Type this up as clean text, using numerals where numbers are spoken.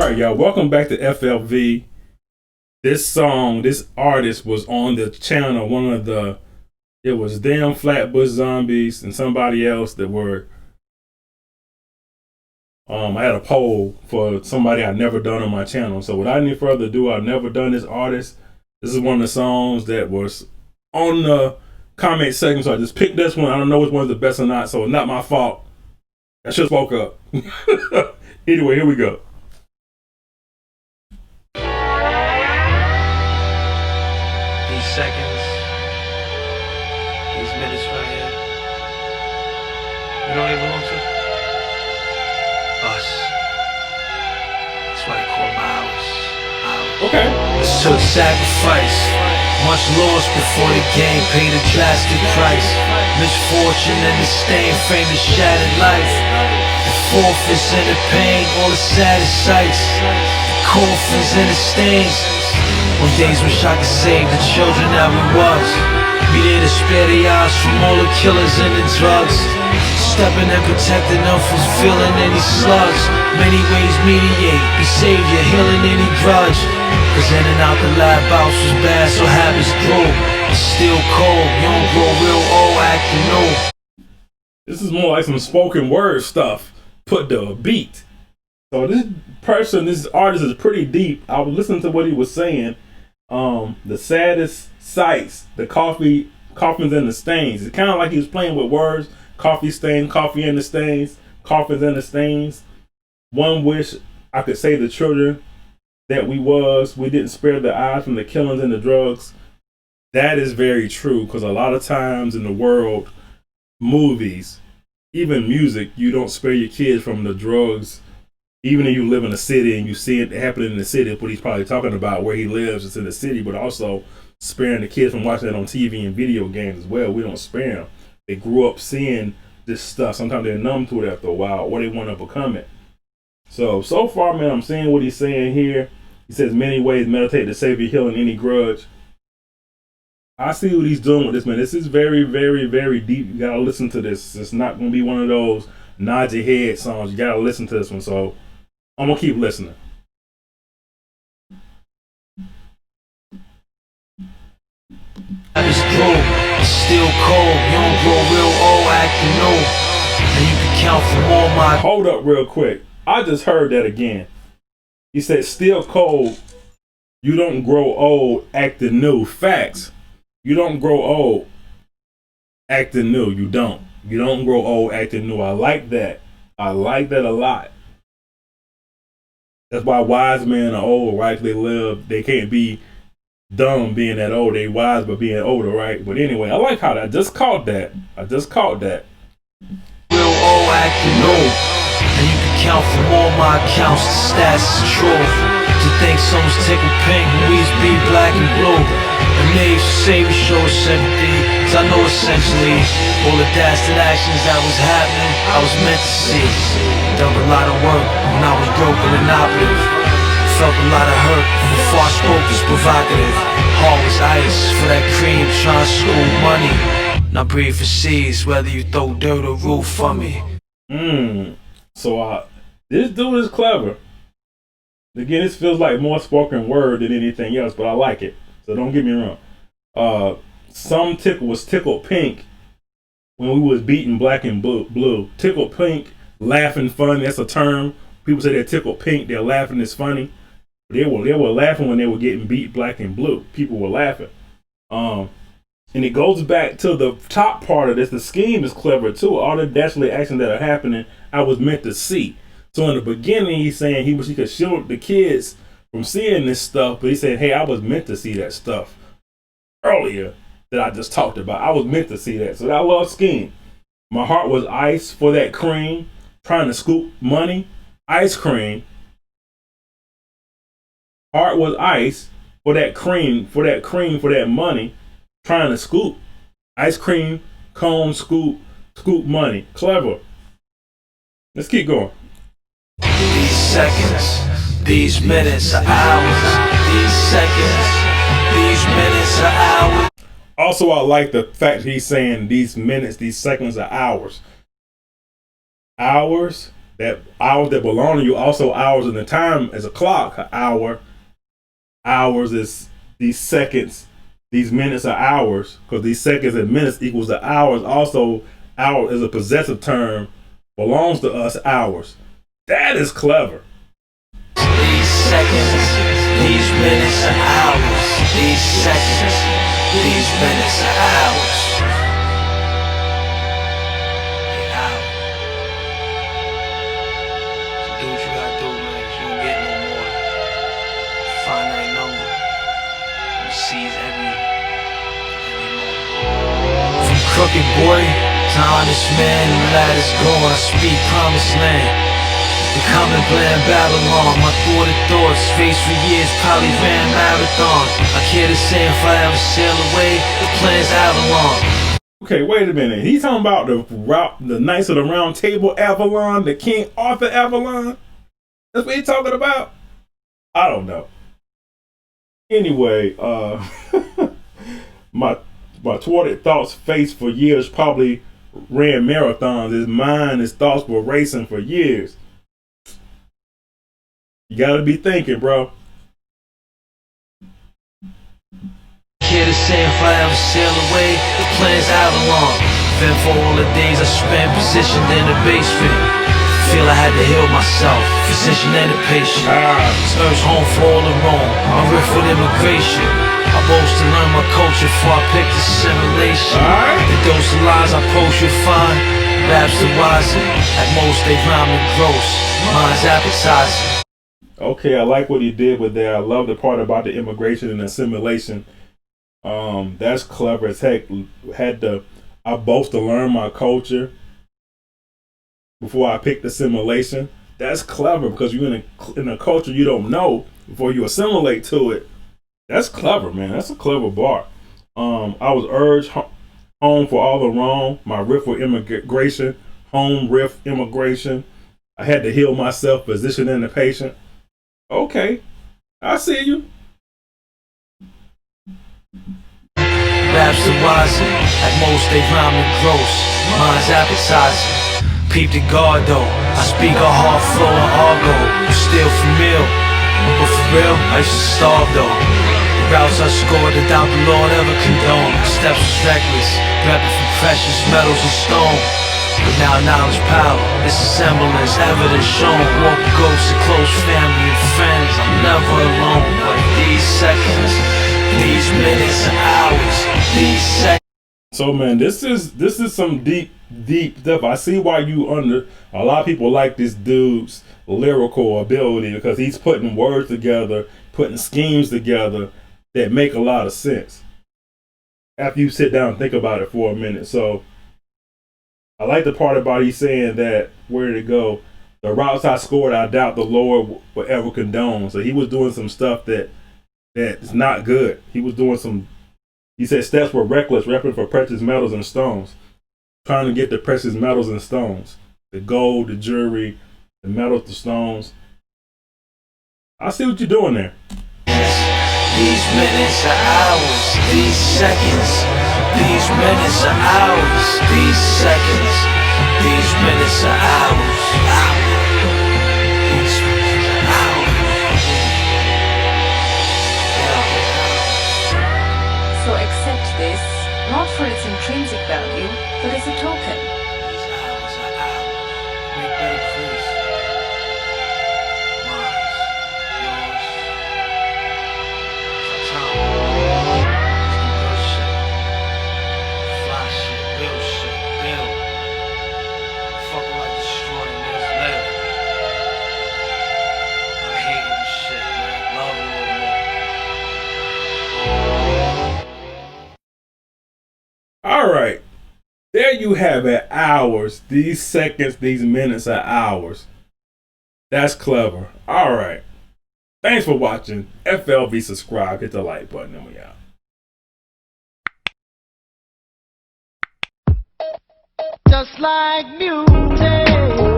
right, y'all. Welcome back to FLV. This artist was on the channel. It was Damn Flatbush Zombies and somebody else that were. I had a poll for somebody I'd never done on my channel. So without any further ado, I've never done this artist. This is one of the songs that was on the comment section. So I just picked this one. I don't know which one's the best or not. So it's not my fault. I should have spoke up. Anyway, here we go. Seconds, these minutes right here. You know what they belong to? Us. That's why they call them hours. Okay. This took sacrifice. Much lost before the game paid a drastic price. Misfortune and the stain framed a shattered life. The forfeits and the pain, all the saddest sights. The coffins and the stains. On days wish I could save the children that we was. Be there to spare the eyes from all the killers and the drugs. Stepping and protecting them from feeling any slugs. Many ways mediate, be savior, healing any grudge. Cause in and out the lab house was bad, so habits grow. It's still cold, you don't grow real old, acting new. This is more like some spoken word stuff put to a beat. So this artist is pretty deep. I was listening to what he was saying. The saddest sights, the coffins and the stains. It's kind of like he was playing with words. Coffee stain, coffee and the stains, coffins and the stains. One wish I could save the children that we didn't spare the eyes from the killings and the drugs. That is very true, because a lot of times in the world, movies, even music, you don't spare your kids from the drugs. Even if you live in a city and you see it happening in the city, what he's probably talking about, where he lives, it's in the city, but also sparing the kids from watching it on TV and video games as well. We don't spare them. They grew up seeing this stuff. Sometimes they're numb to it after a while, or they want to become it. So far, man, I'm seeing what he's saying here. He says, many ways meditate to save your healing any grudge. I see what he's doing with this, man. This is very, very, very deep. You got to listen to this. It's not going to be one of those nod your head songs. You got to listen to this one. So I'm going to keep listening. It's still cold, you don't grow real old, acting new. And you can count from all my... Hold up real quick. I just heard that again. He said, still cold, you don't grow old, acting new. Facts. You don't grow old, acting new. You don't. You don't grow old, acting new. I like that. I like that a lot. That's why wise men are old, right? They can't be dumb being that old. They wise but being older, right? But anyway, I like how I just caught that. Real old acting new. And you can count from all my accounts, the stats is true. To think someone's tickled pink when we used to be black and blue. And they used to say we show us sympathy, cause I know essentially all the dastard actions that was happening, I was meant to see. Done a lot of work when I was broken and inoperative. Felt a lot of hurt before I spoke was provocative. Heart was ice for that cream, trying to school money. Now breathe for seas, whether you throw dirt or roof for me. So this dude is clever. Again, this feels like more spoken word than anything else, but I like it. So don't get me wrong. Some tickle was tickled pink when we was beating black and blue. Tickled pink, laughing funny. That's a term. People say they're tickled pink. They're laughing is funny. They were laughing when they were getting beat black and blue. People were laughing. And it goes back to the top part of this. The scheme is clever too. All the dastardly actions that are happening, I was meant to see. So in the beginning, he's saying he wish he could shield the kids from seeing this stuff, but he said, hey, I was meant to see that stuff earlier that I just talked about. I was meant to see that. So I love scheme. My heart was ice for that cream, trying to scoop money. Ice cream. Heart was ice for that cream, for that money, trying to scoop. Ice cream, cone, scoop money. Clever. Let's keep going. These seconds, these minutes are hours. These seconds, these minutes are hours. Also, I like the fact he's saying these minutes, these seconds are hours. Hours, that hours that belong to you, also hours in the time as a clock. An hour, hours is these seconds, these minutes are hours, because these seconds and minutes equals the hours. Also, hour is a possessive term, belongs to us, hours. That is clever. These seconds, these minutes are hours. These seconds, these minutes are hours. They hours. So do what you gotta do, man, 'cause you don't get no more. Finite number. You seize every moment. From crooked boy to honest man, the lad is gone. I speak promised land. The common plan Babylon, my thoughts faced for years, probably ran marathon. I care to say if I ever sail away, the plan's Avalon. Okay, wait a minute. He's talking about the Knights of the Round Table Avalon, the King Arthur Avalon? That's what he's talking about? I don't know. Anyway, my thwarted thoughts faced for years probably ran marathons. His mind, his thoughts were racing for years. You gotta be thinking, bro. Here to say if I ever sail away, the plan's Avalon. Then for all the days I spent positioned in the basement, feel I had to heal myself, physician and a patient. Urge home for all the wrong, my riff with immigration. I boast to learn my culture before I pick the simulation. The dose of lies I post you'll find, raps the rising. At most they rhyme and gross, mine's appetizing. Okay, I like what he did with that. I love the part about the immigration and assimilation. That's clever as heck. I boast to learn my culture before I pick the assimilation. That's clever because you're in a culture you don't know before you assimilate to it. That's clever, man. That's a clever bar. I was urged home for all the wrong. My riff with immigration, home riff immigration. I had to heal myself, position in the patient. Okay, I see you. Raps the rising, at most they rhyme and gross, mine's appetizing. Peep the guard though, I speak a hard flow and argo. You still familiar, but for real, I used to starve though. The routes I scored, the doubt the Lord ever condoned. Steps was reckless, repping for precious metals and stone. But now knowledge power, it's a semblance, evidence shown. Walk ghosts of close family and friends, I'm never alone. But these seconds, these minutes and hours, these seconds. So man, this is some deep stuff. I see why a lot of people like this dude's lyrical ability, because he's putting words together, putting schemes together that make a lot of sense after you sit down and think about it for a minute. So I like the part about he's saying that, where did it go? The routes I scored, I doubt the Lord will ever condone. So he was doing some stuff that's not good. He said steps were reckless, repping for precious metals and stones. Trying to get the precious metals and stones. The gold, the jewelry, the metals, the stones. I see what you're doing there. These minutes are hours, these seconds. These minutes are hours, these seconds. These minutes are hours. These minutes are hours. So accept this, not for its intrinsic value, but as a token. These hours are hours. Make better please. Mine, yours. Time. Good shit. Fly shit, real shit, build. Fuck all that destroying, let's live. I hate this shit, man. Love a little more. All right. There you have it. Hours. These seconds, these minutes are hours. That's clever. All right. Thanks for watching. FLV subscribe. Hit the like button and we out. Just like music.